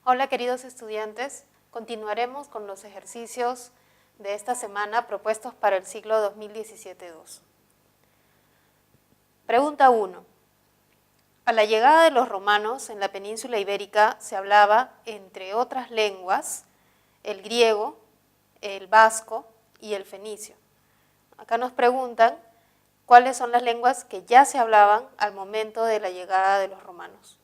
Hola queridos estudiantes, continuaremos con los ejercicios de esta semana propuestos para el ciclo 2017-2. Pregunta 1. A la llegada de los romanos en la península ibérica se hablaba, entre otras lenguas, el griego, el vasco y el fenicio. Acá nos preguntan cuáles son las lenguas que ya se hablaban al momento de la llegada de los romanos.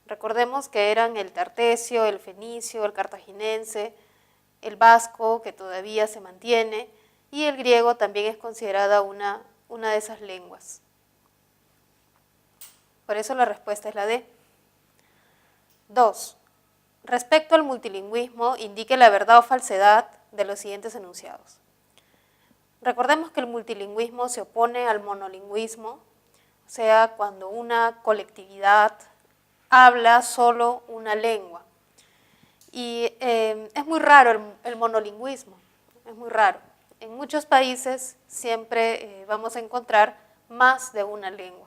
Recordemos que eran el tartesio, el fenicio, el cartaginense, el vasco, que todavía se mantiene, y el griego también es considerada una de esas lenguas. Por eso la respuesta es la D. 2. Respecto al multilingüismo, indique la verdad o falsedad de los siguientes enunciados. Recordemos que el multilingüismo se opone al monolingüismo, o sea, cuando una colectividad habla solo una lengua. Y es muy raro el monolingüismo, es muy raro. En muchos países siempre vamos a encontrar más de una lengua.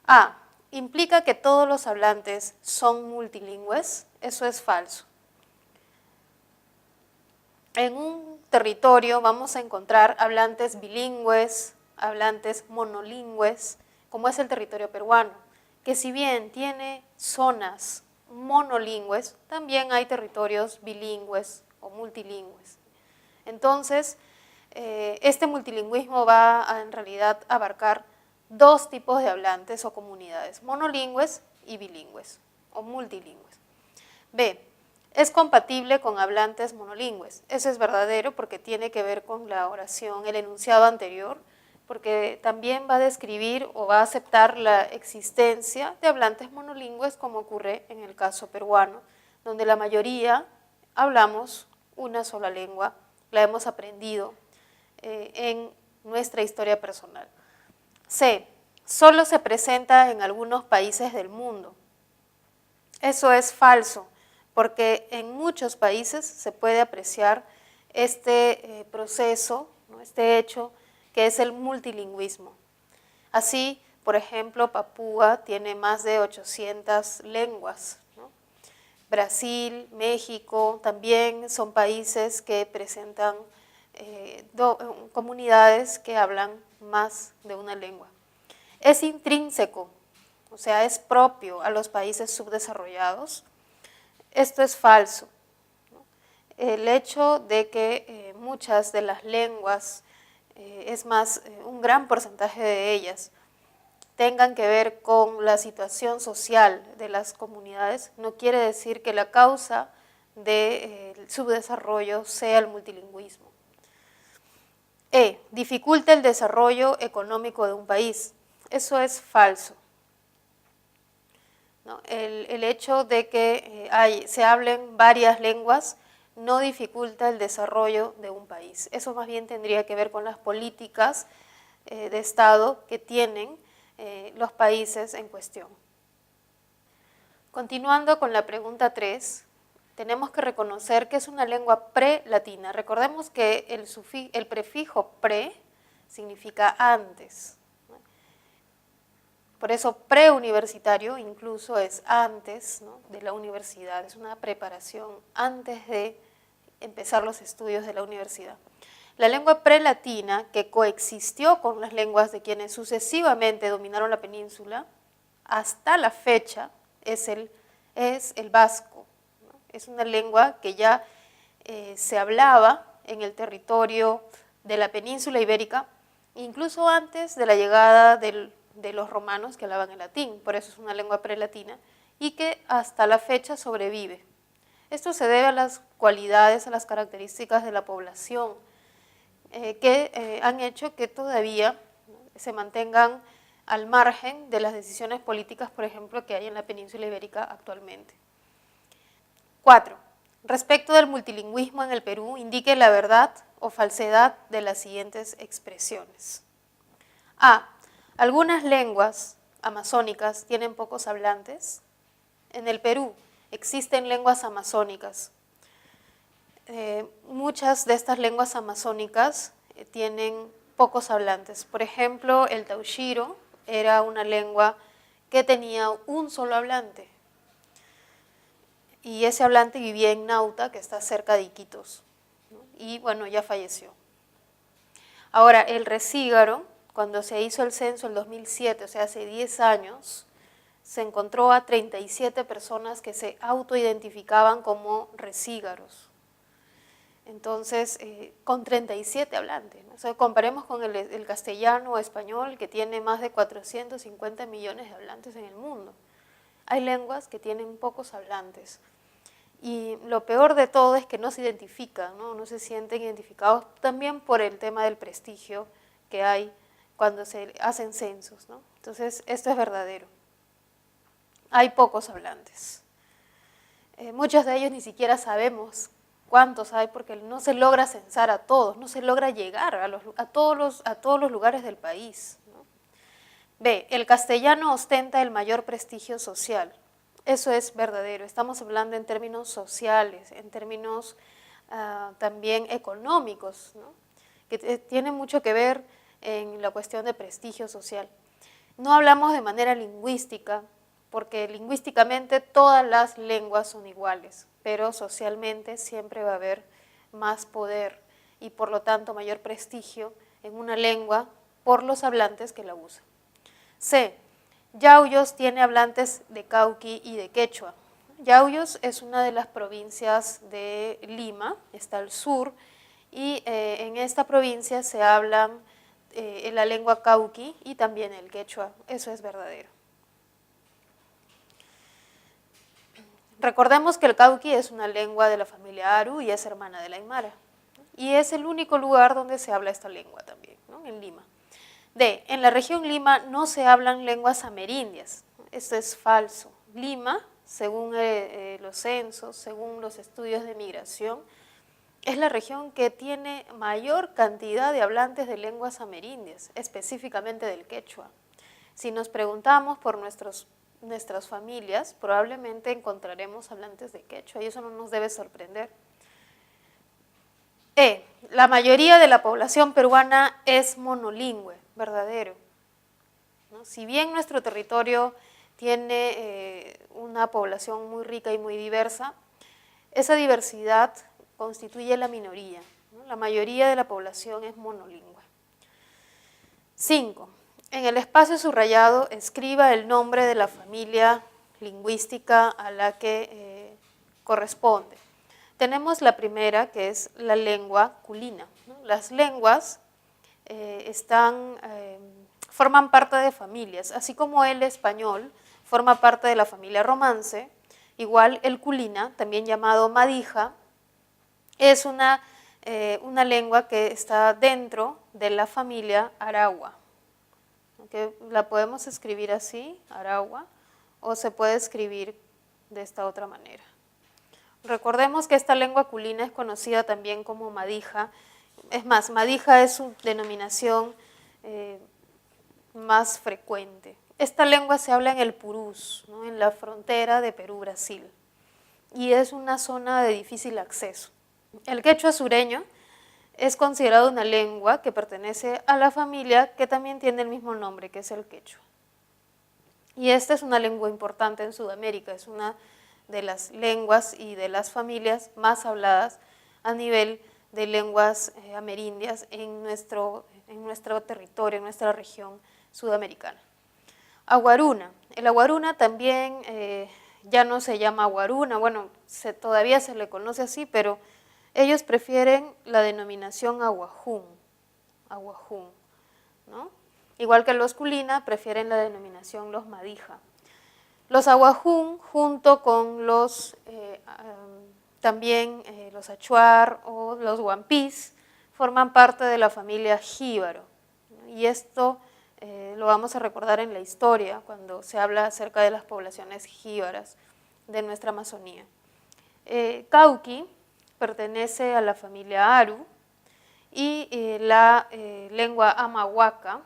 A. ¿Implica que todos los hablantes son multilingües? Eso es falso. En un territorio vamos a encontrar hablantes bilingües, hablantes monolingües, como es el territorio peruano, que si bien tiene zonas monolingües, también hay territorios bilingües o multilingües. Entonces, este multilingüismo va a en realidad abarcar dos tipos de hablantes o comunidades, monolingües y bilingües o multilingües. B. Es compatible con hablantes monolingües. Eso es verdadero porque tiene que ver con la oración, el enunciado anterior, porque también va a describir o va a aceptar la existencia de hablantes monolingües, como ocurre en el caso peruano, donde la mayoría hablamos una sola lengua, la hemos aprendido en nuestra historia personal. C. Solo se presenta en algunos países del mundo. Eso es falso, porque en muchos países se puede apreciar este proceso, ¿no? Este hecho, que es el multilingüismo. Así, por ejemplo, Papúa tiene más de 800 lenguas, ¿no? Brasil, México también son países que presentan comunidades que hablan más de una lengua. Es intrínseco, o sea, es propio a los países subdesarrollados. Esto es falso, ¿no? El hecho de que muchas de las lenguas, es más, un gran porcentaje de ellas, tengan que ver con la situación social de las comunidades, no quiere decir que la causa del subdesarrollo sea el multilingüismo. E. Dificulta el desarrollo económico de un país. Eso es falso, ¿no? El hecho de que se hablen varias lenguas no dificulta el desarrollo de un país. Eso más bien tendría que ver con las políticas de Estado que tienen los países en cuestión. Continuando con la pregunta 3, tenemos que reconocer que es una lengua prelatina. Recordemos que el prefijo pre significa antes. Por eso preuniversitario incluso es antes, ¿no?, de la universidad, es una preparación antes de empezar los estudios de la universidad. La lengua prelatina, que coexistió con las lenguas de quienes sucesivamente dominaron la península, hasta la fecha es el vasco, ¿no? Es una lengua que ya se hablaba en el territorio de la península ibérica, incluso antes de la llegada de los romanos que hablaban el latín, por eso es una lengua prelatina, y que hasta la fecha sobrevive. Esto se debe a las cualidades, a las características de la población, que han hecho que todavía se mantengan al margen de las decisiones políticas, por ejemplo, que hay en la península ibérica actualmente. 4. Respecto del multilingüismo en el Perú, indique la verdad o falsedad de las siguientes expresiones. A. Algunas lenguas amazónicas tienen pocos hablantes. En el Perú existen lenguas amazónicas. Muchas de estas lenguas amazónicas tienen pocos hablantes. Por ejemplo, el taushiro era una lengua que tenía un solo hablante. y ese hablante vivía en Nauta, que está cerca de Iquitos, ¿no? Y bueno, ya falleció. Ahora, el resígaro, cuando se hizo el censo en 2007, o sea, hace 10 años, se encontró a 37 personas que se autoidentificaban como resígaros. Entonces, con 37 hablantes, ¿no? O sea, comparemos con el castellano o español, que tiene más de 450 millones de hablantes en el mundo. Hay lenguas que tienen pocos hablantes. Y lo peor de todo es que no se identifican, ¿no? No se sienten identificados también por el tema del prestigio que hay cuando se hacen censos, ¿no? Entonces, esto es verdadero. Hay pocos hablantes. Muchos de ellos ni siquiera sabemos cuántos hay porque no se logra censar a todos, no se logra llegar a todos los lugares del país, ¿no? B, el castellano ostenta el mayor prestigio social. Eso es verdadero, estamos hablando en términos sociales, en términos también económicos, ¿no? Que tiene mucho que ver en la cuestión de prestigio social. No hablamos de manera lingüística, porque lingüísticamente todas las lenguas son iguales, pero socialmente siempre va a haber más poder y por lo tanto mayor prestigio en una lengua por los hablantes que la usan. C. Yauyos tiene hablantes de cauqui y de quechua. Yauyos es una de las provincias de Lima, está al sur, y en esta provincia se hablan la lengua cauqui y también el quechua, eso es verdadero. Recordemos que el cauqui es una lengua de la familia Aru y es hermana del aymara, y es el único lugar donde se habla esta lengua también, ¿no? En Lima. D. En la región Lima no se hablan lenguas amerindias. Esto es falso. Lima, según los censos, según los estudios de migración, es la región que tiene mayor cantidad de hablantes de lenguas amerindias, específicamente del quechua. Si nos preguntamos por nuestras familias, probablemente encontraremos hablantes de quechua y eso no nos debe sorprender. E. La mayoría de la población peruana es monolingüe, verdadero, ¿no? Si bien nuestro territorio tiene una población muy rica y muy diversa, esa diversidad constituye la minoría, ¿no? La mayoría de la población es monolingüe. 5. En el espacio subrayado escriba el nombre de la familia lingüística a la que corresponde. Tenemos la primera, que es la lengua culina, ¿no? Las lenguas forman parte de familias, así como el español forma parte de la familia romance, igual el culina, también llamado madija, es una lengua que está dentro de la familia aragua, que la podemos escribir así, aragua, o se puede escribir de esta otra manera. Recordemos que esta lengua culina es conocida también como madija. Es más, madija es su denominación más frecuente. Esta lengua se habla en el Purús, ¿no? En la frontera de Perú-Brasil, y es una zona de difícil acceso. El quechua sureño es considerado una lengua que pertenece a la familia que también tiene el mismo nombre, que es el quechua. Y esta es una lengua importante en Sudamérica, es una de las lenguas y de las familias más habladas a nivel de lenguas amerindias en nuestro territorio, en nuestra región sudamericana. Aguaruna. El aguaruna también ya no se llama aguaruna, bueno, todavía se le conoce así, pero ellos prefieren la denominación aguajún, ¿no? Igual que los culina, prefieren la denominación los madija. Los aguajún, junto con también los achuar o los huampís, forman parte de la familia jíbaro, ¿no? Y esto lo vamos a recordar en la historia, cuando se habla acerca de las poblaciones jíbaras de nuestra Amazonía. Cauqui pertenece a la familia Aru, y la lengua amahuaca,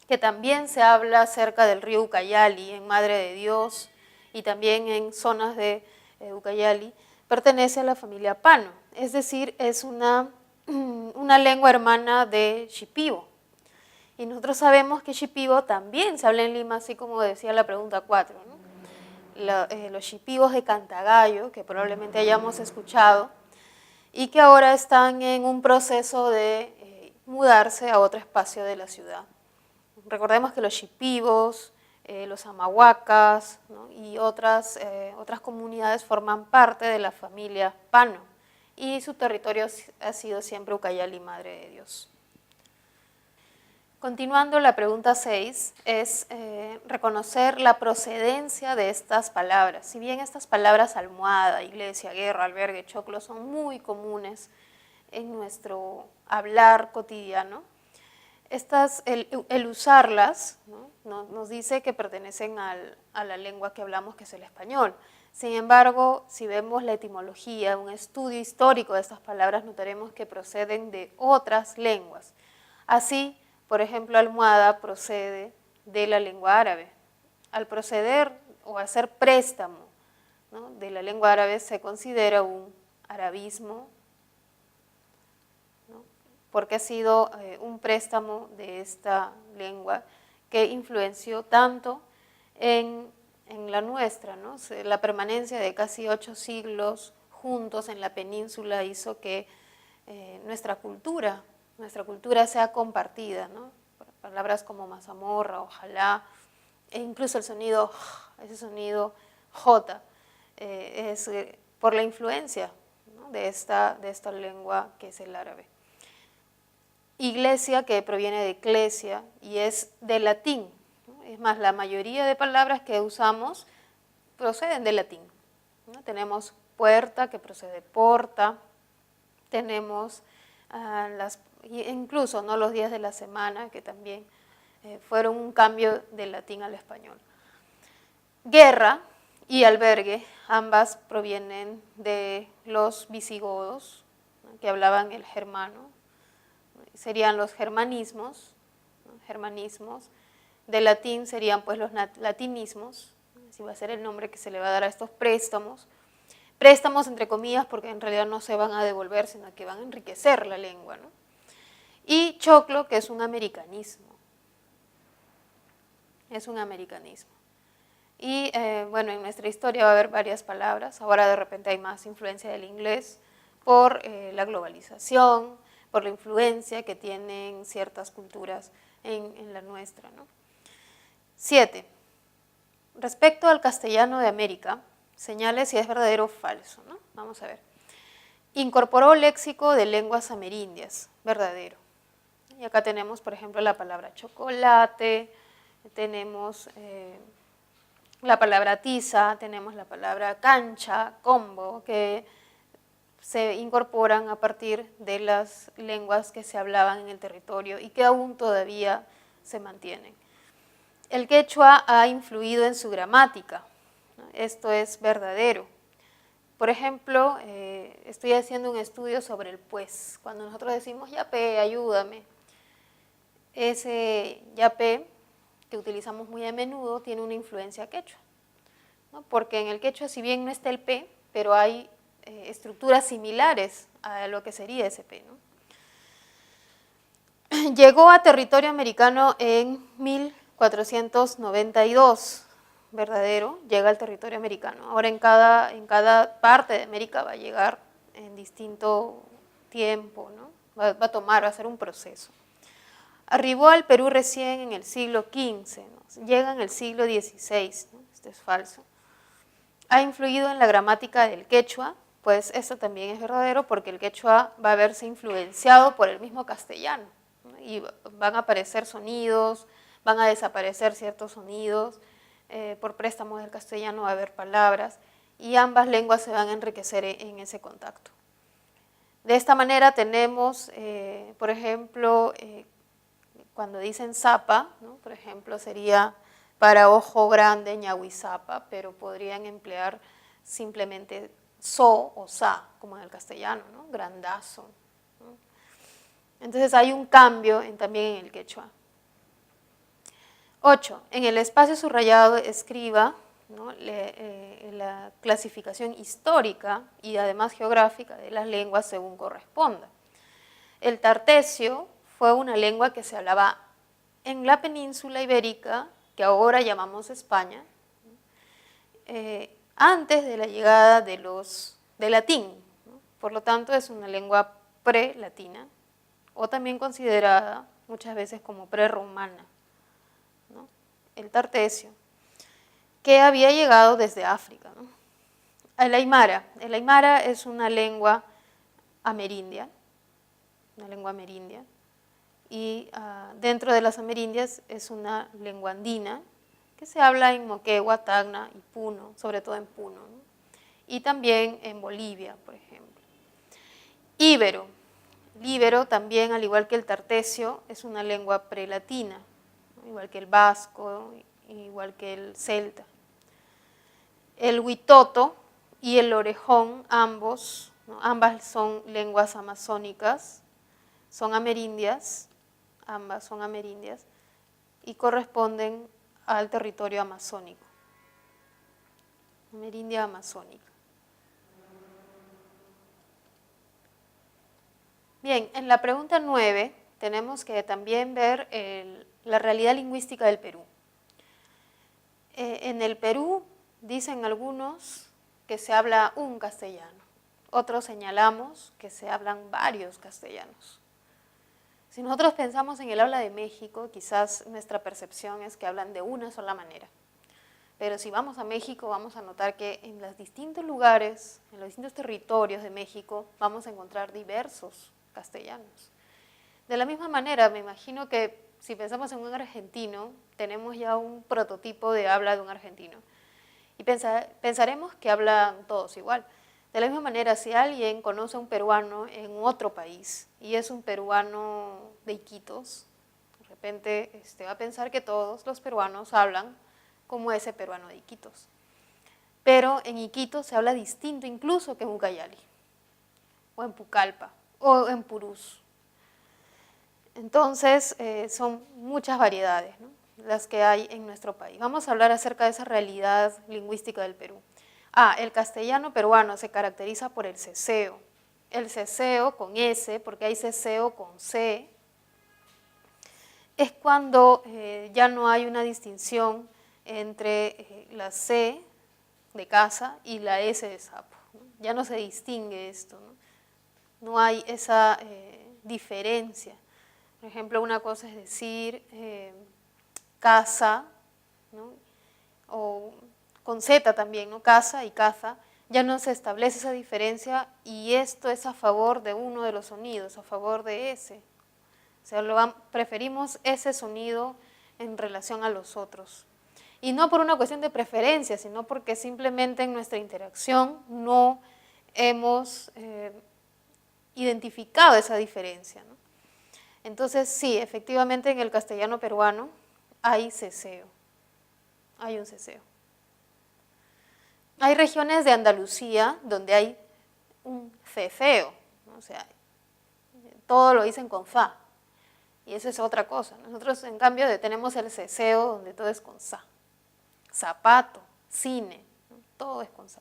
que también se habla cerca del río Ucayali, en Madre de Dios, y también en zonas de Ucayali, pertenece a la familia Pano, es decir, es una lengua hermana de Shipibo. Y nosotros sabemos que Shipibo también se habla en Lima, así como decía la pregunta 4, ¿no? los shipibos de Cantagallo, que probablemente hayamos escuchado, y que ahora están en un proceso de mudarse a otro espacio de la ciudad. Recordemos que los shipibos, los amahuacas, ¿no? y otras comunidades forman parte de la familia Pano, y su territorio ha sido siempre Ucayali, Madre de Dios. Continuando, la pregunta 6 es reconocer la procedencia de estas palabras. Si bien estas palabras almohada, iglesia, guerra, albergue, choclo son muy comunes en nuestro hablar cotidiano, el usarlas, ¿no? Nos dice que pertenecen a la lengua que hablamos, que es el español. Sin embargo, si vemos la etimología, un estudio histórico de estas palabras, notaremos que proceden de otras lenguas. Así, por ejemplo, almohada procede de la lengua árabe. Al proceder o hacer préstamo, ¿no? de la lengua árabe se considera un arabismo, ¿no? porque ha sido un préstamo de esta lengua que influenció tanto en la nuestra, ¿no? La permanencia de casi 8 siglos juntos en la península hizo que nuestra cultura sea compartida, ¿no? Palabras como mazamorra, ojalá, e incluso el sonido, ese sonido J, es por la influencia, ¿no? de esta lengua que es el árabe. Iglesia, que proviene de eclesia y es de latín, ¿no? Es más, la mayoría de palabras que usamos proceden del latín, ¿no? Tenemos puerta, que procede de porta, tenemos incluso, ¿no? los días de la semana, que también fueron un cambio del latín al español. Guerra y albergue, ambas provienen de los visigodos, ¿no? que hablaban el germano, serían los germanismos, ¿no? Germanismos, de latín serían pues los latinismos, así va a ser el nombre que se le va a dar a estos préstamos. Préstamos entre comillas porque en realidad no se van a devolver, sino que van a enriquecer la lengua, ¿no? Y choclo, que es un americanismo. Es un americanismo. Y bueno, en nuestra historia va a haber varias palabras. Ahora de repente hay más influencia del inglés por la globalización, por la influencia que tienen ciertas culturas en la nuestra, ¿no? 7. Respecto al castellano de América, señale si es verdadero o falso, ¿no? Vamos a ver. Incorporó léxico de lenguas amerindias, verdadero. Y acá tenemos, por ejemplo, la palabra chocolate, tenemos la palabra tiza, tenemos la palabra cancha, combo, que se incorporan a partir de las lenguas que se hablaban en el territorio y que aún todavía se mantienen. El quechua ha influido en su gramática, ¿no? Esto es verdadero. Por ejemplo, estoy haciendo un estudio sobre el pues. Cuando nosotros decimos yapé, ayúdame, ese yapé que utilizamos muy a menudo tiene una influencia quechua, ¿no? Porque en el quechua, si bien no está el p, pero hay estructuras similares a lo que sería ese p, ¿no? Llegó a territorio americano en 1492, verdadero, llega al territorio americano. Ahora en cada parte de América va a llegar en distinto tiempo, ¿no? va a ser un proceso. Arribó al Perú recién en el siglo XV, ¿no? Llega en el siglo XVI, ¿no? Esto es falso. Ha influido en la gramática del quechua, pues esto también es verdadero porque el quechua va a verse influenciado por el mismo castellano, ¿no? Y van a aparecer sonidos, van a desaparecer ciertos sonidos, por préstamos del castellano va a haber palabras y ambas lenguas se van a enriquecer en ese contacto. De esta manera tenemos, por ejemplo, cuando dicen zapa, ¿no? Por ejemplo, sería para ojo grande, ñahuizapa, pero podrían emplear simplemente so o sa, como en el castellano, ¿no? Grandazo, ¿no? Entonces hay un cambio también en el quechua. 8. En el espacio subrayado escriba, ¿no? La clasificación histórica y además geográfica de las lenguas según corresponda. El tartesio fue una lengua que se hablaba en la península ibérica, que ahora llamamos España, antes de la llegada del latín, ¿no? Por lo tanto, es una lengua prelatina, o también considerada muchas veces como prerromana, ¿no? El tartesio, que había llegado desde África, ¿no? El aymara es una lengua amerindia, y dentro de las amerindias es una lengua andina que se habla en Moquegua, Tacna y Puno, sobre todo en Puno, ¿no? Y también en Bolivia, por ejemplo. Íbero. El íbero también, al igual que el tartesio, es una lengua prelatina, ¿no? Igual que el vasco, igual que el celta. El huitoto y el orejón, ambos, ¿no? Ambas son lenguas amazónicas, son amerindias, ambas son amerindias, y corresponden al territorio amazónico. Amerindia amazónica. Bien, en la pregunta 9 tenemos que también ver la realidad lingüística del Perú. En el Perú dicen algunos que se habla un castellano, otros señalamos que se hablan varios castellanos. Si nosotros pensamos en el habla de México, quizás nuestra percepción es que hablan de una sola manera. Pero si vamos a México, vamos a notar que en los distintos lugares, en los distintos territorios de México, vamos a encontrar diversos castellanos. De la misma manera, me imagino que si pensamos en un argentino, tenemos ya un prototipo de habla de un argentino. Y pensaremos que hablan todos igual. De la misma manera, si alguien conoce a un peruano en otro país y es un peruano de Iquitos, de repente va a pensar que todos los peruanos hablan como ese peruano de Iquitos. Pero en Iquitos se habla distinto incluso que en Ucayali, o en Pucallpa, o en Purús. Entonces, son muchas variedades, ¿no?, las que hay en nuestro país. Vamos a hablar acerca de esa realidad lingüística del Perú. El castellano peruano se caracteriza por el ceseo. El ceseo con S, porque hay ceseo con C, es cuando ya no hay una distinción entre la C de casa y la S de sapo, ¿no? Ya no se distingue esto, ¿no? No hay esa diferencia. Por ejemplo, una cosa es decir casa, ¿no?, o con Z también, ¿no?, casa y caza, ya no se establece esa diferencia y esto es a favor de uno de los sonidos, a favor de ese. O sea, preferimos ese sonido en relación a los otros. Y no por una cuestión de preferencia, sino porque simplemente en nuestra interacción no hemos identificado esa diferencia, ¿no? Entonces, sí, efectivamente en el castellano peruano hay ceseo, hay un ceseo. Hay regiones de Andalucía donde hay un ceceo, ¿no? O sea, todo lo dicen con fa, y eso es otra cosa. Nosotros, en cambio, tenemos el ceseo donde todo es con sa. Zapato, cine, ¿no?, todo es con sa.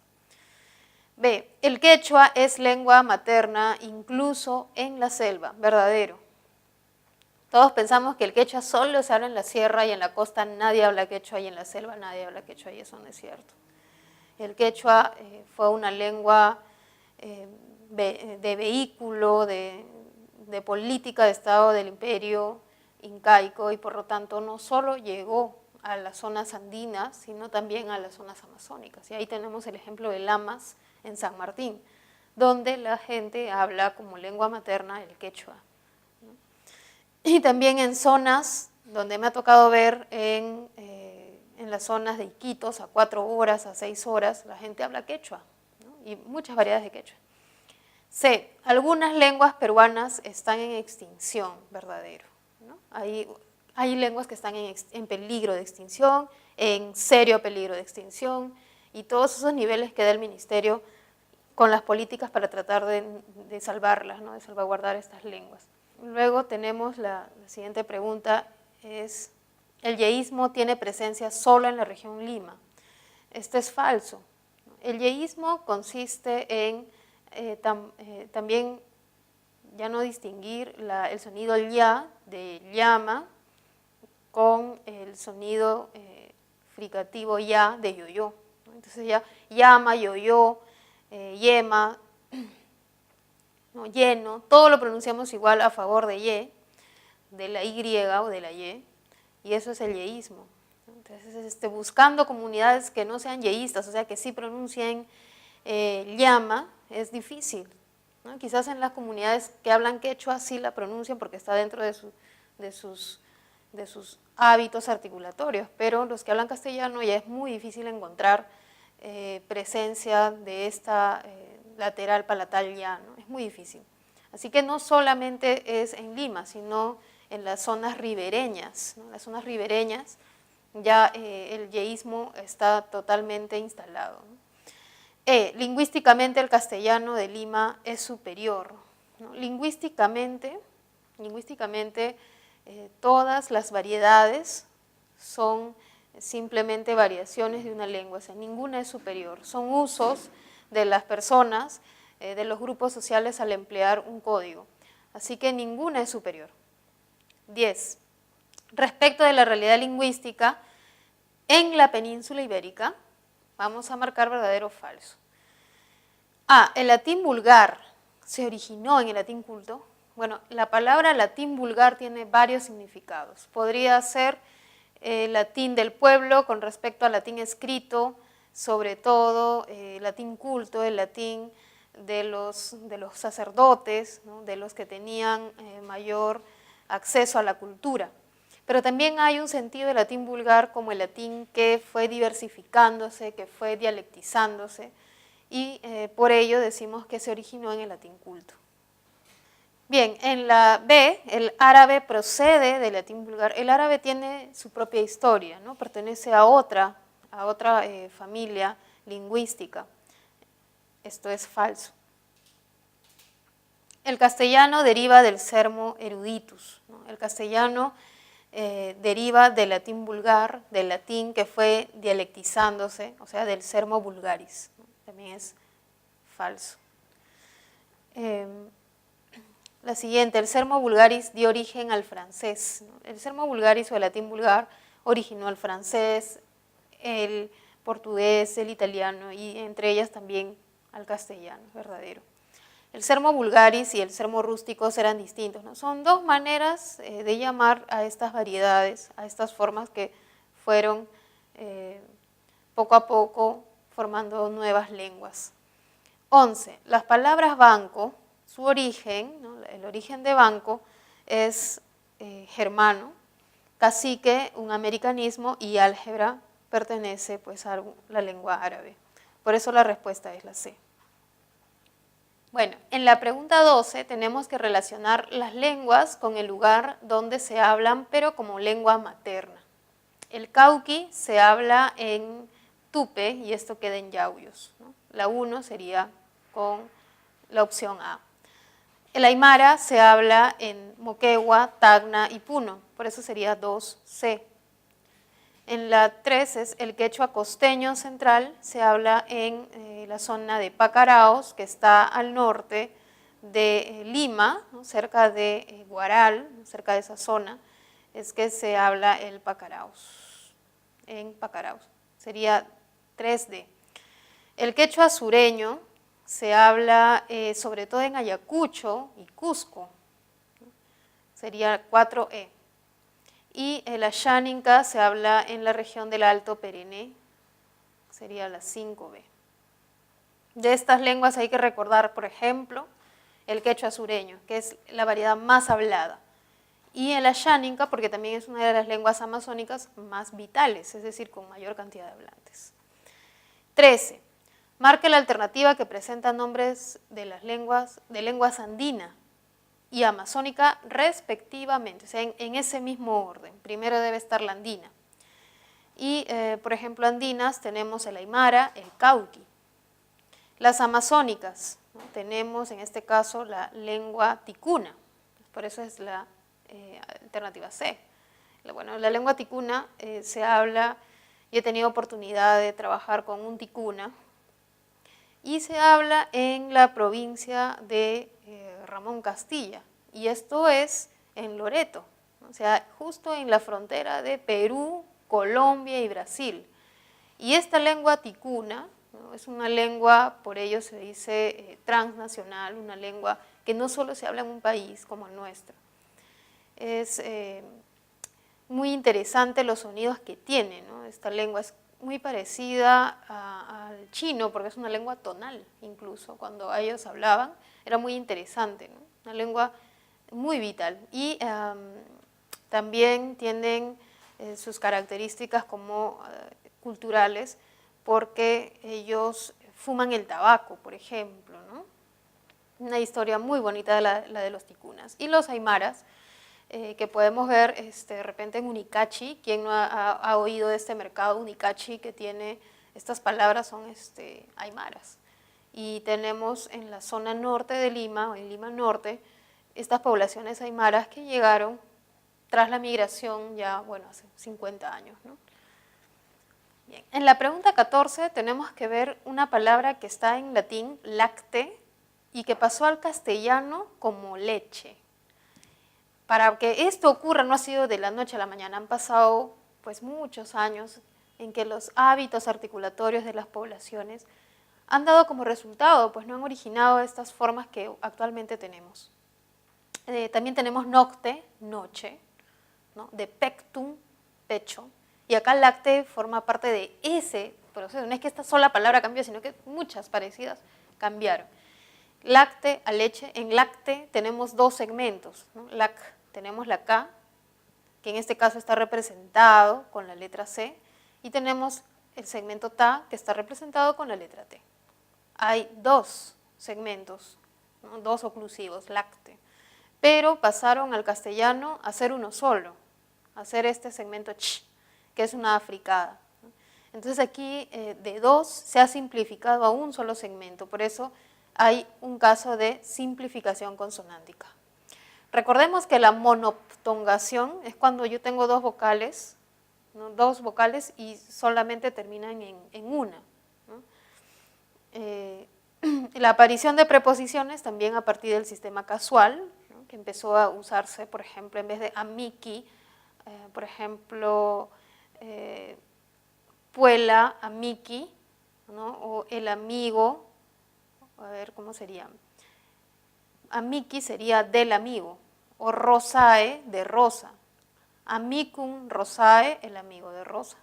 B, el quechua es lengua materna incluso en la selva, verdadero. Todos pensamos que el quechua solo se habla en la sierra y en la costa nadie habla quechua, y en la selva nadie habla quechua, y eso no es cierto. El quechua fue una lengua de vehículo, de política de Estado del imperio incaico, y por lo tanto no solo llegó a las zonas andinas, sino también a las zonas amazónicas. Y ahí tenemos el ejemplo de Lamas en San Martín, donde la gente habla como lengua materna el quechua, ¿no? Y también en zonas donde me ha tocado ver en las zonas de Iquitos, a 4 horas, a 6 horas, la gente habla quechua, ¿no?, y muchas variedades de quechua. C, algunas lenguas peruanas están en extinción, verdadero, ¿no? Hay lenguas que están en peligro de extinción, en serio peligro de extinción, y todos esos niveles que da el ministerio con las políticas para tratar de salvarlas, ¿no?, de salvaguardar estas lenguas. Luego tenemos la siguiente pregunta, es: ¿el yeísmo tiene presencia solo en la región Lima? Esto es falso. El yeísmo consiste en también ya no distinguir el sonido ya de llama con el sonido fricativo ya de yoyo. Entonces ya llama, yo, yema, ¿no? Lleno, todo lo pronunciamos igual a favor de y, de la y o de la y eso es el yeísmo. Entonces, buscando comunidades que no sean yeístas, o sea, que sí pronuncien llama, es difícil, ¿no? Quizás en las comunidades que hablan quechua sí la pronuncian porque está dentro de sus hábitos articulatorios, pero los que hablan castellano ya es muy difícil encontrar presencia de esta lateral palatal ya, ¿no? Es muy difícil. Así que no solamente es en Lima, sino en las zonas ribereñas, ¿no? Las zonas ribereñas ya el yeísmo está totalmente instalado, ¿no? Lingüísticamente el castellano de Lima es superior, ¿no? Lingüísticamente todas las variedades son simplemente variaciones de una lengua, o sea, ninguna es superior, son usos de las personas, de los grupos sociales al emplear un código, así que ninguna es superior. 10. Respecto de la realidad lingüística, en la península ibérica, vamos a marcar verdadero o falso. El latín vulgar se originó en el latín culto. Bueno, la palabra latín vulgar tiene varios significados. Podría ser latín del pueblo con respecto al latín escrito, sobre todo latín culto, el latín de los sacerdotes, ¿no? De los que tenían mayor acceso a la cultura. Pero también hay un sentido de latín vulgar como el latín que fue diversificándose, que fue dialectizándose, y por ello decimos que se originó en el latín culto. Bien, en la B, el árabe procede del latín vulgar. El árabe tiene su propia historia, ¿no? Pertenece a otra familia lingüística. Esto es falso. El castellano deriva del sermo eruditus, ¿no? El castellano deriva del latín vulgar, del latín que fue dialectizándose, o sea, del sermo vulgaris, ¿no? También es falso. La siguiente, el sermo vulgaris dio origen al francés, ¿no? El sermo vulgaris o el latín vulgar originó al francés, el portugués, el italiano y entre ellas también al castellano verdadero. El sermo vulgaris y el sermo rústicos eran distintos, ¿no? Son dos maneras de llamar a estas variedades, a estas formas que fueron poco a poco formando nuevas lenguas. 11. Las palabras banco, su origen, ¿no? El origen de banco es germano, cacique, un americanismo, y álgebra pertenece pues a la lengua árabe. Por eso la respuesta es la C. Bueno, en la pregunta 12 tenemos que relacionar las lenguas con el lugar donde se hablan, pero como lengua materna. El cauqui se habla en Tupe y esto queda en Yauyos, ¿no? La 1 sería con la opción A. El aymara se habla en Moquegua, Tacna y Puno, por eso sería 2C. En la 3 es el quechua costeño central, se habla en la zona de Pacaraos, que está al norte de Lima, ¿no? Cerca de Guaral, cerca de esa zona, es que se habla el Pacaraos, en Pacaraos, sería 3D. El quechua sureño se habla sobre todo en Ayacucho y Cusco, ¿no? Sería 4E. Y el ayáninca se habla en la región del Alto Periné, sería la 5B. De estas lenguas hay que recordar, por ejemplo, el quechua sureño, que es la variedad más hablada, y el ayáninca, porque también es una de las lenguas amazónicas más vitales, es decir, con mayor cantidad de hablantes. 13. Marque la alternativa que presenta nombres de lenguas andina y amazónica respectivamente, o sea, en ese mismo orden. Primero debe estar la andina. Y, por ejemplo, andinas tenemos el aymara, el cauqui. Las amazónicas, ¿no? Tenemos en este caso la lengua ticuna, por eso es la alternativa C. Bueno, la lengua ticuna se habla, y he tenido oportunidad de trabajar con un ticuna, y se habla en la provincia de Ramón Castilla, y esto es en Loreto, o sea, justo en la frontera de Perú, Colombia y Brasil. Y esta lengua ticuna, ¿no? Es una lengua, por ello se dice transnacional, una lengua que no solo se habla en un país como el nuestro. Es muy interesante los sonidos que tiene, ¿no? Esta lengua es muy parecida al chino, porque es una lengua tonal, incluso cuando ellos hablaban, era muy interesante, ¿no? Una lengua muy vital. Y también tienen sus características como culturales, porque ellos fuman el tabaco, por ejemplo, ¿no? Una historia muy bonita la de los ticunas. Y los aymaras, que podemos ver de repente en Unicachi. ¿Quién no ha oído de este mercado Unicachi que tiene estas palabras? Son aymaras. Y tenemos en la zona norte de Lima, o en Lima Norte, estas poblaciones aymaras que llegaron tras la migración ya, bueno, hace 50 años, ¿no? Bien. En la pregunta 14 tenemos que ver una palabra que está en latín, lacte, y que pasó al castellano como leche. Para que esto ocurra no ha sido de la noche a la mañana, han pasado pues muchos años en que los hábitos articulatorios de las poblaciones han dado como resultado, pues no han originado estas formas que actualmente tenemos. También tenemos nocte, noche, ¿no? De pectum, pecho, y acá lacte forma parte de ese proceso. No es que esta sola palabra cambió, sino que muchas parecidas cambiaron. Lacte a leche, en lacte tenemos dos segmentos, ¿no? Tenemos la K, que en este caso está representado con la letra C, y tenemos el segmento Ta, que está representado con la letra T. Hay dos segmentos, ¿no? Dos oclusivos, lacte, pero pasaron al castellano a ser uno solo, a ser este segmento ch, que es una africada. Entonces aquí de dos se ha simplificado a un solo segmento, por eso hay un caso de simplificación consonántica. Recordemos que la monoptongación es cuando yo tengo dos vocales, ¿no? Dos vocales y solamente terminan en una, ¿no? La aparición de preposiciones también a partir del sistema casual, ¿no? Que empezó a usarse, por ejemplo, en vez de amici, por ejemplo, puela, amici, ¿no? O el amigo, a ver cómo sería, amici sería del amigo, o rosae, de rosa, amicum rosae, el amigo de rosa.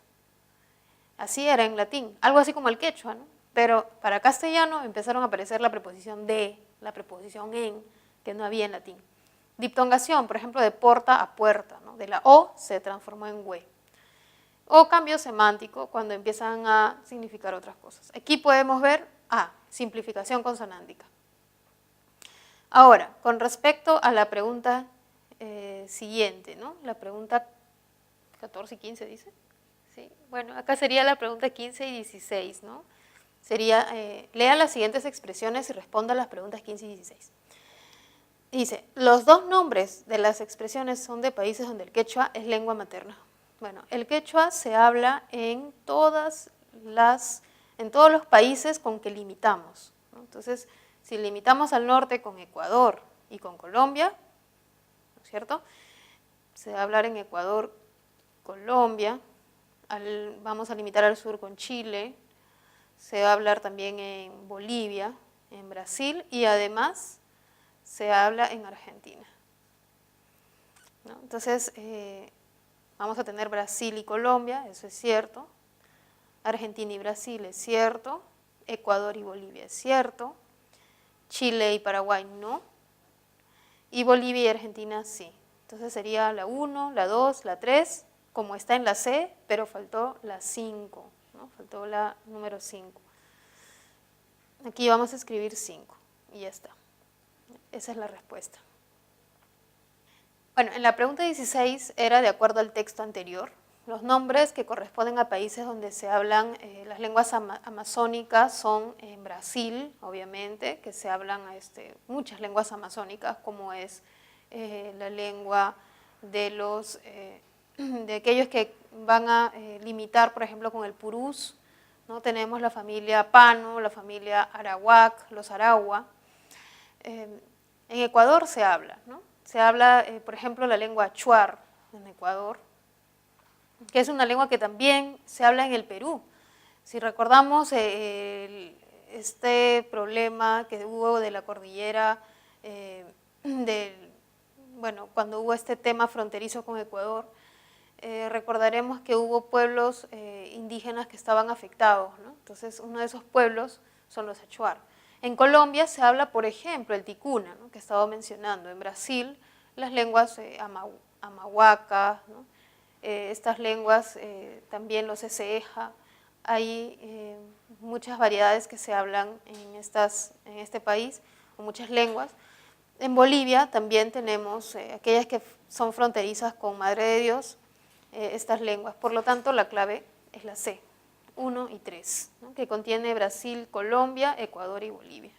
Así era en latín, algo así como el quechua, ¿no? Pero para castellano empezaron a aparecer la preposición de, la preposición en, que no había en latín. Diptongación, por ejemplo, de porta a puerta, ¿no? De la O se transformó en hue. O cambio semántico, cuando empiezan a significar otras cosas. Aquí podemos ver simplificación consonántica. Ahora, con respecto a la pregunta siguiente, ¿no? La pregunta 14 y 15 dice. ¿Sí? Bueno, acá sería la pregunta 15 y 16, ¿no? Sería, lea las siguientes expresiones y responda a las preguntas 15 y 16. Dice, los dos nombres de las expresiones son de países donde el quechua es lengua materna. Bueno, el quechua se habla en todos los países con que limitamos, ¿no? Entonces, si limitamos al norte con Ecuador y con Colombia, ¿no es cierto? Se va a hablar en Ecuador, Colombia, vamos a limitar al sur con Chile, se va a hablar también en Bolivia, en Brasil y además se habla en Argentina, ¿no? Entonces, vamos a tener Brasil y Colombia, eso es cierto, Argentina y Brasil es cierto, Ecuador y Bolivia es cierto, Chile y Paraguay no, y Bolivia y Argentina sí. Entonces sería la 1, la 2, la 3, como está en la C, pero faltó la 5, ¿no? Faltó la número 5. Aquí vamos a escribir 5 y ya está. Esa es la respuesta. Bueno, en la pregunta 16 era de acuerdo al texto anterior. Los nombres que corresponden a países donde se hablan las lenguas amazónicas son en Brasil, obviamente, que se hablan muchas lenguas amazónicas, como es la lengua de aquellos que van a limitar, por ejemplo, con el purús, ¿no? Tenemos la familia Pano, la familia Arawak, los Aragua. En Ecuador se habla, ¿no? Se habla, por ejemplo, la lengua achuar en Ecuador, que es una lengua que también se habla en el Perú. Si recordamos este problema que hubo de la cordillera, cuando hubo este tema fronterizo con Ecuador, recordaremos que hubo pueblos indígenas que estaban afectados, ¿no? Entonces, uno de esos pueblos son los achuar. En Colombia se habla, por ejemplo, el ticuna, ¿no?, que estaba mencionando. En Brasil, las lenguas amahuacas, ¿no? Estas lenguas, también los eseja. Hay muchas variedades que se hablan en este país, o muchas lenguas. En Bolivia también tenemos aquellas que son fronterizas con Madre de Dios, estas lenguas. Por lo tanto, la clave es la C, 1 y 3, ¿no?, que contiene Brasil, Colombia, Ecuador y Bolivia.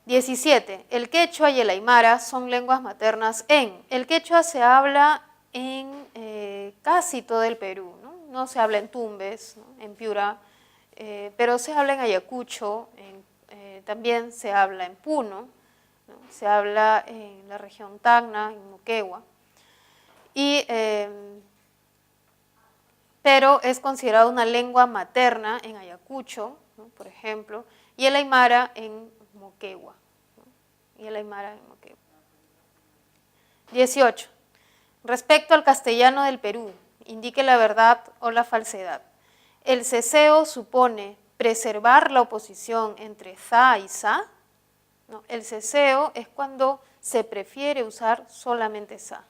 17. El quechua y el aymara son lenguas maternas el quechua se habla en casi todo el Perú, ¿no? No se habla en Tumbes, ¿no?, en Piura, pero se habla en Ayacucho, también se habla en Puno, ¿no?, se habla en la región Tacna, en Moquegua, pero es considerada una lengua materna en Ayacucho, ¿no?, por ejemplo, y el aymara en Moquegua, ¿no?, 18. Respecto al castellano del Perú, indique la verdad o la falsedad. El ceseo supone preservar la oposición entre za y sa. ¿No? El ceseo es cuando se prefiere usar solamente sa.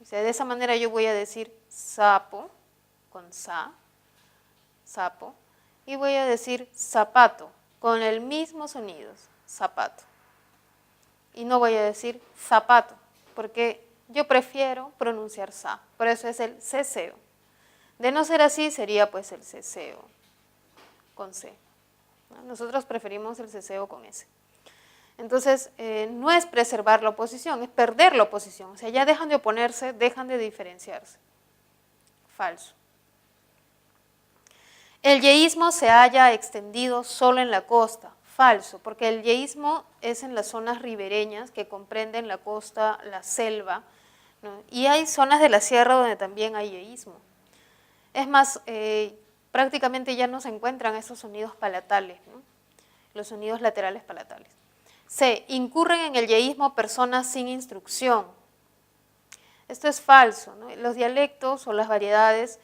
O sea, de esa manera yo voy a decir sapo con sa, sapo, y voy a decir zapato con el mismo sonido, zapato. Y no voy a decir zapato, porque yo prefiero pronunciar sa, por eso es el ceseo. De no ser así, sería pues el ceseo con C. ¿No? Nosotros preferimos el ceseo con S. Entonces, no es preservar la oposición, es perder la oposición. O sea, ya dejan de oponerse, dejan de diferenciarse. Falso. El yeísmo se haya extendido solo en la costa. Falso, porque el yeísmo es en las zonas ribereñas que comprenden la costa, la selva, ¿no? Y hay zonas de la sierra donde también hay yeísmo. Es más, prácticamente ya no se encuentran esos sonidos palatales, ¿no?, los sonidos laterales palatales. C. Incurren en el yeísmo personas sin instrucción. Esto es falso, ¿no? Los dialectos o las variedades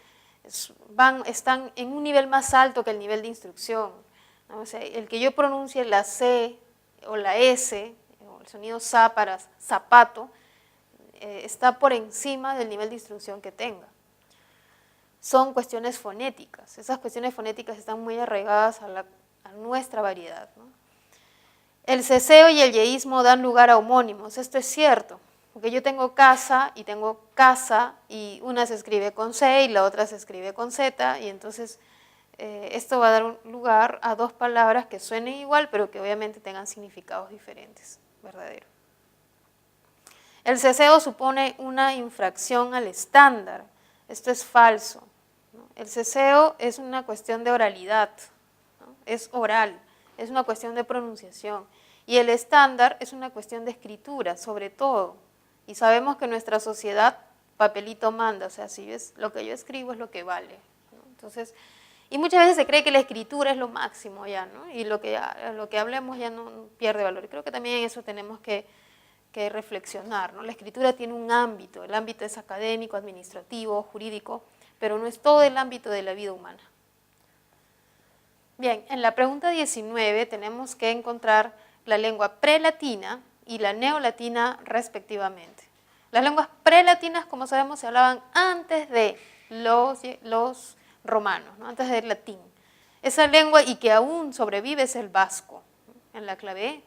están en un nivel más alto que el nivel de instrucción, ¿no? O sea, el que yo pronuncie la C o la S, o el sonido sa para zapato, está por encima del nivel de instrucción que tenga. Son cuestiones fonéticas. Esas cuestiones fonéticas están muy arraigadas a nuestra variedad, ¿no? El ceseo y el yeísmo dan lugar a homónimos. Esto es cierto, porque yo tengo casa y una se escribe con C y la otra se escribe con Z, y entonces esto va a dar lugar a dos palabras que suenen igual, pero que obviamente tengan significados diferentes, verdadero. El ceseo supone una infracción al estándar. Esto es falso, ¿no? El ceseo es una cuestión de oralidad, ¿no? Es oral, es una cuestión de pronunciación. Y el estándar es una cuestión de escritura, sobre todo. Y sabemos que nuestra sociedad, papelito manda, o sea, si es lo que yo escribo es lo que vale, ¿no? Entonces, y muchas veces se cree que la escritura es lo máximo ya, ¿no? Y lo que hablemos ya no pierde valor. Y creo que también en eso tenemos que reflexionar, ¿no? La escritura tiene un ámbito, el ámbito es académico, administrativo, jurídico, pero no es todo el ámbito de la vida humana. Bien, en la pregunta 19 tenemos que encontrar la lengua prelatina y la neolatina respectivamente. Las lenguas prelatinas, como sabemos, se hablaban antes de los romanos, ¿no?, antes del latín. Esa lengua y que aún sobrevive es el vasco, ¿no?, en la clave E.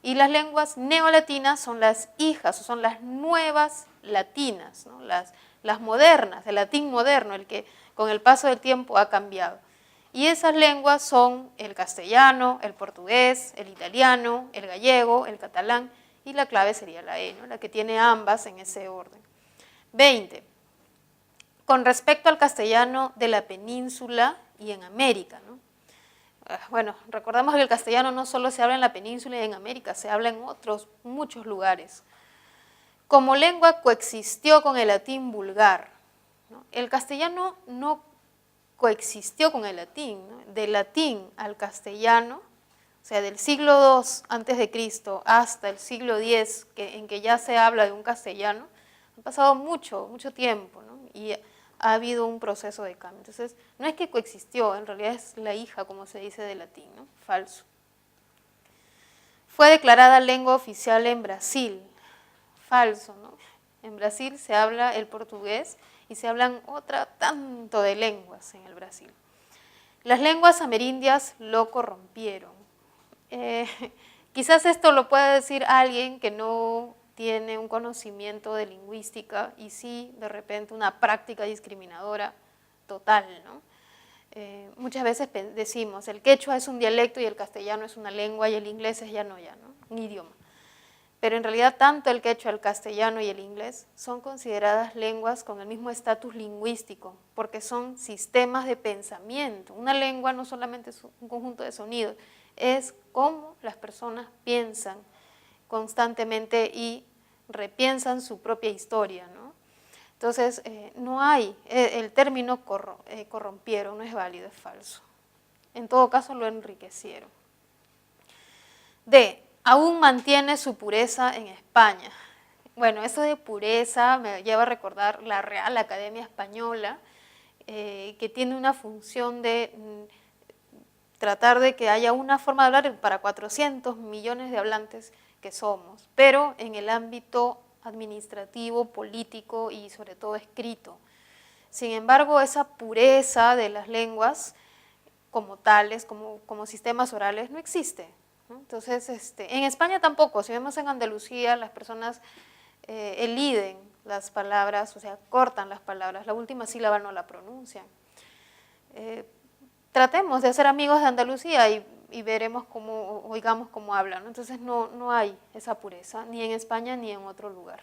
Y las lenguas neolatinas son las hijas, o son las nuevas latinas, ¿no?, las modernas, el latín moderno, el que con el paso del tiempo ha cambiado. Y esas lenguas son el castellano, el portugués, el italiano, el gallego, el catalán, y la clave sería la E, ¿no?, la que tiene ambas en ese orden. 20. Con respecto al castellano de la península y en América, ¿no? Bueno, recordamos que el castellano no solo se habla en la península y en América, se habla en otros muchos lugares. Como lengua coexistió con el latín vulgar, ¿no? El castellano no coexistió con el latín, ¿no? Del latín al castellano, o sea, del siglo II antes de Cristo hasta el siglo X, en que ya se habla de un castellano, ha pasado mucho tiempo, ¿no? Y ha habido un proceso de cambio. Entonces, no es que coexistió, en realidad es la hija, como se dice, del latín, ¿no? Falso. Fue declarada lengua oficial en Brasil. Falso, ¿no? En Brasil se habla el portugués y se hablan otra tanto de lenguas en el Brasil. Las lenguas amerindias lo corrompieron. Quizás esto lo pueda decir alguien que no tiene un conocimiento de lingüística y sí, de repente, una práctica discriminadora total, ¿no? Muchas veces decimos, el quechua es un dialecto y el castellano es una lengua y el inglés es ya, ¿no? Un idioma. Pero en realidad tanto el quechua, el castellano y el inglés son consideradas lenguas con el mismo estatus lingüístico, porque son sistemas de pensamiento. Una lengua no solamente es un conjunto de sonidos, es cómo las personas piensan constantemente y repiensan su propia historia, ¿no? Entonces, no hay, el término corrompieron no es válido, es falso. En todo caso, lo enriquecieron. D. Aún mantiene su pureza en España. Bueno, eso de pureza me lleva a recordar la Real Academia Española, que tiene una función de tratar de que haya una forma de hablar para 400 millones de hablantes que somos, pero en el ámbito administrativo, político y sobre todo escrito. Sin embargo, esa pureza de las lenguas como tales, como sistemas orales, no existe, ¿no? Entonces, en España tampoco. Si vemos en Andalucía, las personas eliden las palabras, o sea, cortan las palabras, la última sílaba no la pronuncian. Tratemos de ser amigos de Andalucía y veremos cómo, oigamos cómo hablan, ¿no? Entonces no hay esa pureza, ni en España ni en otro lugar.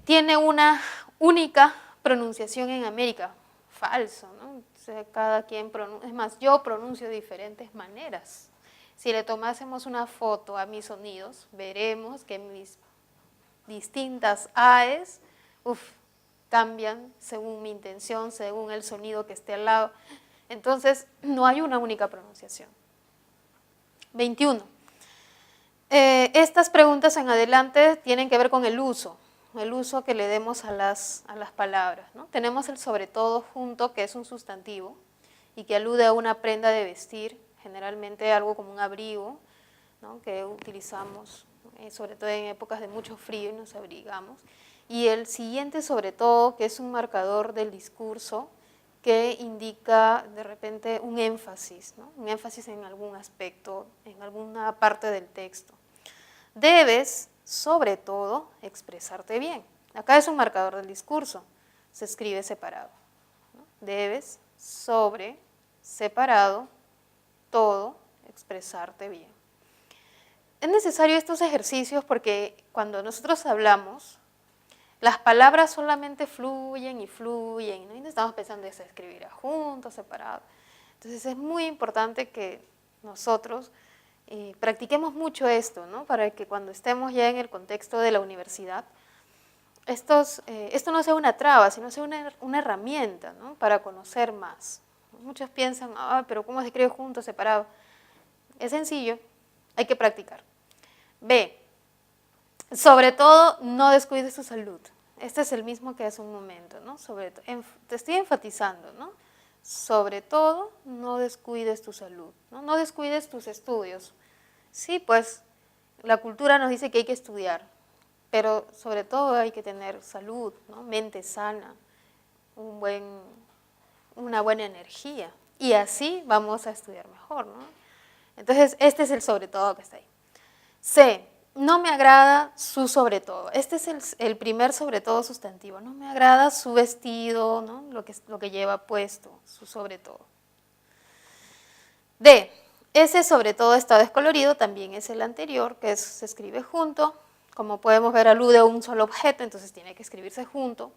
Tiene una única pronunciación en América. Falso, ¿no? O sea, cada quien pronuncia, es más, yo pronuncio de diferentes maneras. Si le tomásemos una foto a mis sonidos, veremos que mis distintas AEs, cambian según mi intención, según el sonido que esté al lado. Entonces, no hay una única pronunciación. 21. Estas preguntas en adelante tienen que ver con el uso que le demos a las palabras, ¿no? Tenemos el sobre todo junto, que es un sustantivo y que alude a una prenda de vestir, generalmente algo como un abrigo, ¿no? Que utilizamos sobre todo en épocas de mucho frío y nos abrigamos. Y el siguiente sobre todo, que es un marcador del discurso que indica de repente un énfasis, ¿no? Un énfasis en algún aspecto, en alguna parte del texto. Debes, sobre todo, expresarte bien. Acá es un marcador del discurso, se escribe separado, ¿no? Debes, sobre, separado, todo, expresarte bien. Es necesario estos ejercicios porque cuando nosotros hablamos, las palabras solamente fluyen y fluyen, ¿no? Y no estamos pensando en escribir juntos, separados. Entonces es muy importante que nosotros practiquemos mucho esto, ¿no? Para que cuando estemos ya en el contexto de la universidad, esto no sea una traba, sino sea una herramienta, ¿no? Para conocer más. Muchos piensan, pero ¿cómo se escribe juntos, separado? Es sencillo, hay que practicar. B. Sobre todo, no descuides tu salud. Este es el mismo que hace un momento, ¿no? Sobre todo, te estoy enfatizando, ¿no? Sobre todo, no descuides tu salud, ¿no? No descuides tus estudios. Sí, pues, la cultura nos dice que hay que estudiar, pero sobre todo hay que tener salud, ¿no? Mente sana, una buena energía, y así vamos a estudiar mejor, ¿no? Entonces, este es el sobre todo que está ahí. C. No me agrada su sobre todo. Este es el primer sobre todo sustantivo. No me agrada su vestido, ¿no? Lo que lleva puesto, su sobre todo. D. Ese sobre todo está descolorido, también es el anterior, que se escribe junto. Como podemos ver, alude a un solo objeto, entonces tiene que escribirse junto.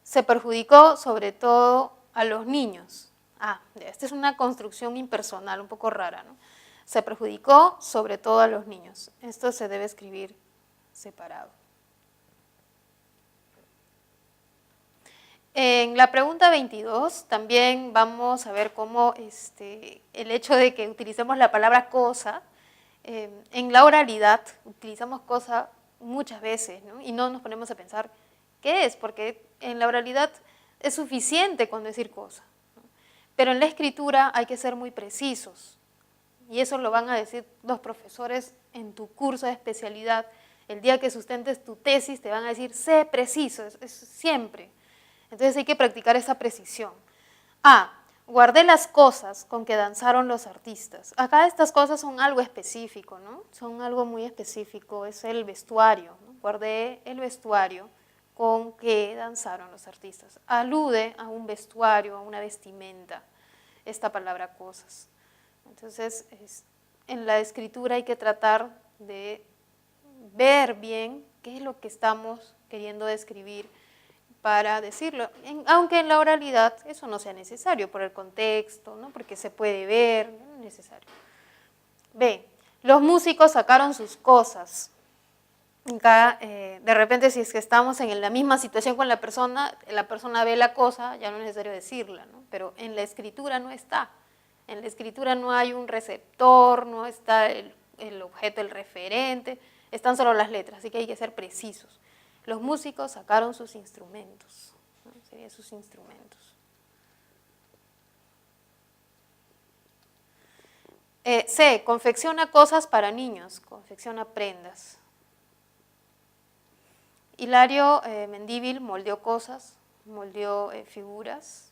Se perjudicó sobre todo a los niños. Esta es una construcción impersonal un poco rara, ¿no? Se perjudicó sobre todo a los niños. Esto se debe escribir separado. En la pregunta 22 también vamos a ver cómo el hecho de que utilicemos la palabra cosa, en la oralidad utilizamos cosa muchas veces, ¿no? Y no nos ponemos a pensar qué es, porque en la oralidad es suficiente con decir cosa, ¿no? Pero en la escritura hay que ser muy precisos, y eso lo van a decir los profesores en tu curso de especialidad. El día que sustentes tu tesis te van a decir, sé preciso, es siempre. Entonces hay que practicar esa precisión. Guardé las cosas con que danzaron los artistas. Acá estas cosas son algo específico, ¿no? Son algo muy específico, es el vestuario, ¿no? Guardé el vestuario con que danzaron los artistas. Alude a un vestuario, a una vestimenta, esta palabra cosas. Entonces, en la escritura hay que tratar de ver bien qué es lo que estamos queriendo describir para decirlo, aunque en la oralidad eso no sea necesario por el contexto, ¿no? Porque se puede ver, no es necesario. B, los músicos sacaron sus cosas. Acá, de repente, si es que estamos en la misma situación con la persona ve la cosa, ya no es necesario decirla, ¿no? Pero en la escritura no está. En la escritura no hay un receptor, no está el objeto, el referente, están solo las letras, así que hay que ser precisos. Los músicos sacaron sus instrumentos, ¿no? Serían sus instrumentos. C, confecciona cosas para niños, confecciona prendas. Hilario Mendívil moldeó cosas, moldeó figuras.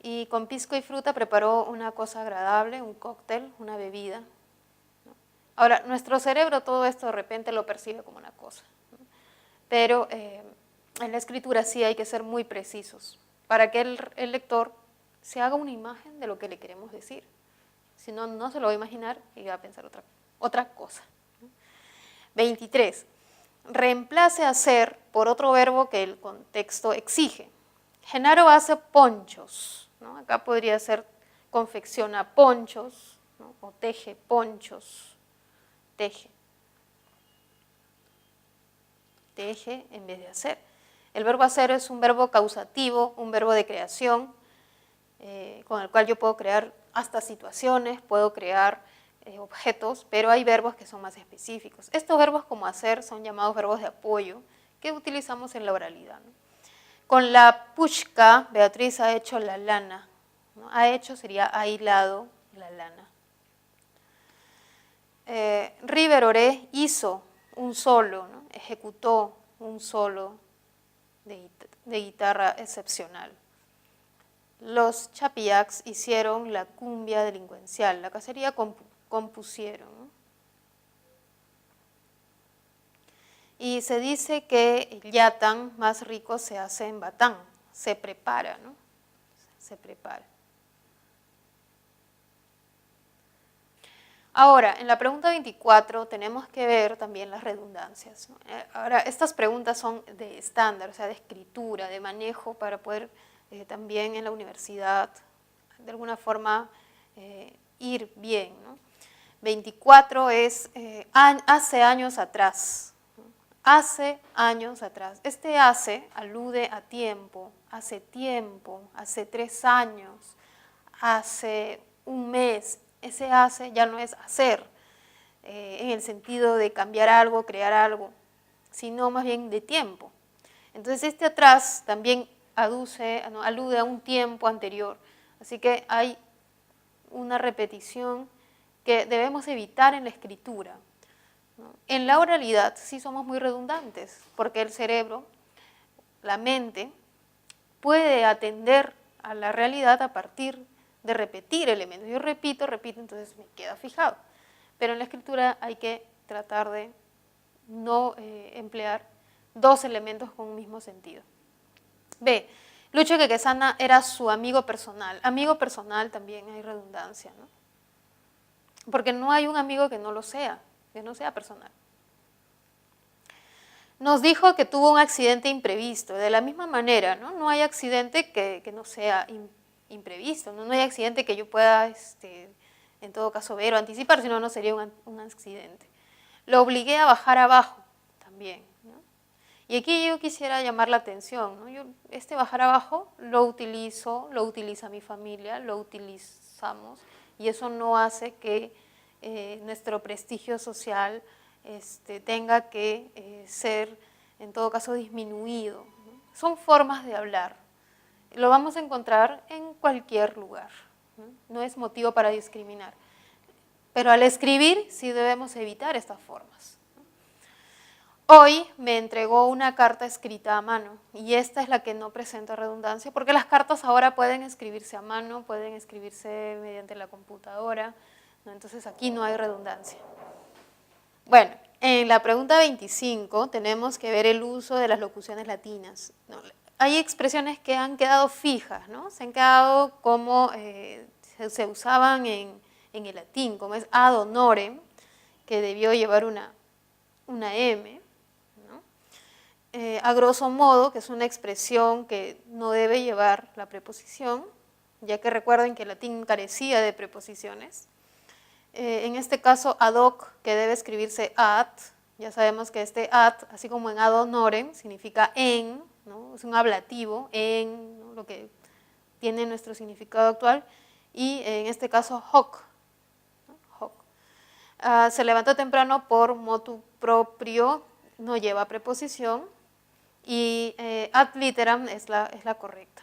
Y con pisco y fruta preparó una cosa agradable, un cóctel, una bebida, ¿no? Ahora, nuestro cerebro todo esto de repente lo percibe como una cosa, ¿no? Pero en la escritura sí hay que ser muy precisos para que el lector se haga una imagen de lo que le queremos decir. Si no, no se lo va a imaginar y va a pensar otra cosa, ¿no? 23. Reemplace hacer por otro verbo que el contexto exige. Genaro hace ponchos, ¿no? Acá podría ser confecciona ponchos, ¿no? O teje ponchos, teje. Teje en vez de hacer. El verbo hacer es un verbo causativo, un verbo de creación, con el cual yo puedo crear hasta situaciones, puedo crear objetos, pero hay verbos que son más específicos. Estos verbos como hacer son llamados verbos de apoyo que utilizamos en la oralidad, ¿no? Con la pushka, Beatriz ha hecho la lana, ¿no? Ha hecho sería ha hilado la lana. River Oré hizo un solo, ¿no? Ejecutó un solo de guitarra excepcional. Los Chapiacs hicieron la cumbia delincuencial, acá sería compusieron, ¿no? Y se dice que el yatán más rico se hace en Batán, se prepara, ¿no? Se prepara. Ahora, en la pregunta 24 tenemos que ver también las redundancias, ¿no? Ahora, estas preguntas son de estándar, o sea, de escritura, de manejo para poder también en la universidad de alguna forma ir bien, ¿no? 24 es hace años atrás, ¿no? Hace años atrás. Este hace alude a tiempo, hace 3 años, hace un mes. Ese hace ya no es hacer en el sentido de cambiar algo, crear algo, sino más bien de tiempo. Entonces este atrás también alude a un tiempo anterior. Así que hay una repetición que debemos evitar en la escritura, ¿no? En la oralidad sí somos muy redundantes, porque el cerebro, la mente, puede atender a la realidad a partir de repetir elementos. Yo repito, entonces me queda fijado. Pero en la escritura hay que tratar de no emplear dos elementos con un mismo sentido. B. Lucho Quequesana era su amigo personal. Amigo personal también hay redundancia, ¿no? Porque no hay un amigo que no lo sea, que no sea personal. Nos dijo que tuvo un accidente imprevisto. De la misma manera, ¿no? No hay accidente que no sea imprevisto, ¿no? No hay accidente que yo pueda, en todo caso, ver o anticipar, sino no sería un accidente. Lo obligué a bajar abajo también, ¿no? Y aquí yo quisiera llamar la atención, ¿no? Este bajar abajo lo utiliza mi familia, lo utilizamos, y eso no hace que nuestro prestigio social tenga que ser, en todo caso, disminuido, ¿no? Son formas de hablar. Lo vamos a encontrar en cualquier lugar, ¿no? No es motivo para discriminar. Pero al escribir sí debemos evitar estas formas. Hoy me entregó una carta escrita a mano y esta es la que no presenta redundancia porque las cartas ahora pueden escribirse a mano, pueden escribirse mediante la computadora, ¿no? Entonces aquí no hay redundancia. Bueno, en la pregunta 25 tenemos que ver el uso de las locuciones latinas, ¿no? Hay expresiones que han quedado fijas, ¿no? Se han quedado como se usaban en el latín, como es ad honorem, que debió llevar una M, ¿no? A grosso modo, que es una expresión que no debe llevar la preposición, ya que recuerden que el latín carecía de preposiciones. En este caso, ad hoc, que debe escribirse ad, ya sabemos que este ad, así como en ad honorem, significa en, ¿no? Es un ablativo, en, ¿no? Lo que tiene nuestro significado actual, y en este caso hoc, ¿no? Hoc. Se levantó temprano por motu proprio, no lleva preposición, y ad literam es la correcta.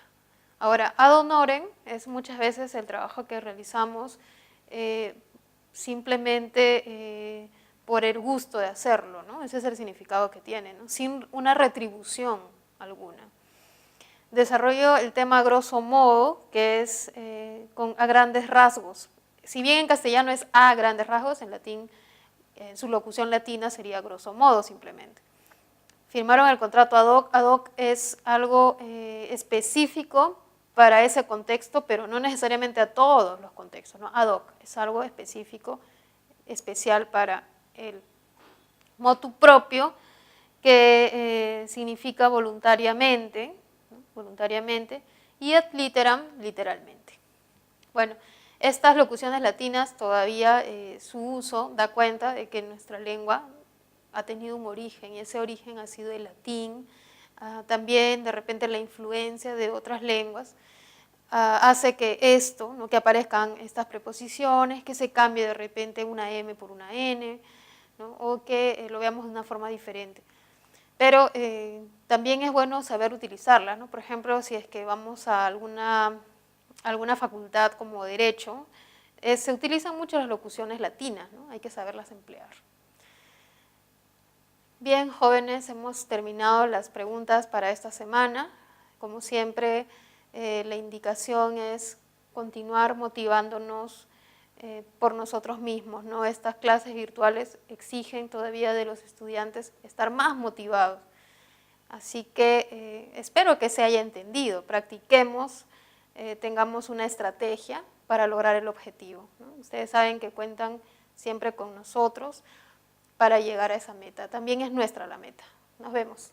Ahora, ad honorem es muchas veces el trabajo que realizamos simplemente por el gusto de hacerlo, ¿no? Ese es el significado que tiene, ¿no? Sin una retribución alguna. Desarrollo el tema grosso modo, que es a grandes rasgos. Si bien en castellano es a grandes rasgos, en latín, su locución latina sería grosso modo simplemente. Firmaron el contrato ad hoc. Ad hoc es algo específico para ese contexto, pero no necesariamente a todos los contextos, ¿no? Ad hoc es algo específico, especial para el motu proprio, que significa voluntariamente, ¿no? Voluntariamente, y ad literam, literalmente. Bueno, estas locuciones latinas todavía su uso da cuenta de que nuestra lengua ha tenido un origen, y ese origen ha sido el latín. También de repente la influencia de otras lenguas hace que esto, ¿no? Que aparezcan estas preposiciones, que se cambie de repente una M por una N, ¿no? O que lo veamos de una forma diferente. Pero también es bueno saber utilizarlas, ¿no? Por ejemplo, si es que vamos a alguna facultad como Derecho, se utilizan mucho las locuciones latinas, ¿no? Hay que saberlas emplear. Bien, jóvenes, hemos terminado las preguntas para esta semana. Como siempre, la indicación es continuar motivándonos por nosotros mismos, ¿no? Estas clases virtuales exigen todavía de los estudiantes estar más motivados. Así que espero que se haya entendido. Practiquemos, tengamos una estrategia para lograr el objetivo, ¿no? Ustedes saben que cuentan siempre con nosotros para llegar a esa meta. También es nuestra la meta. Nos vemos.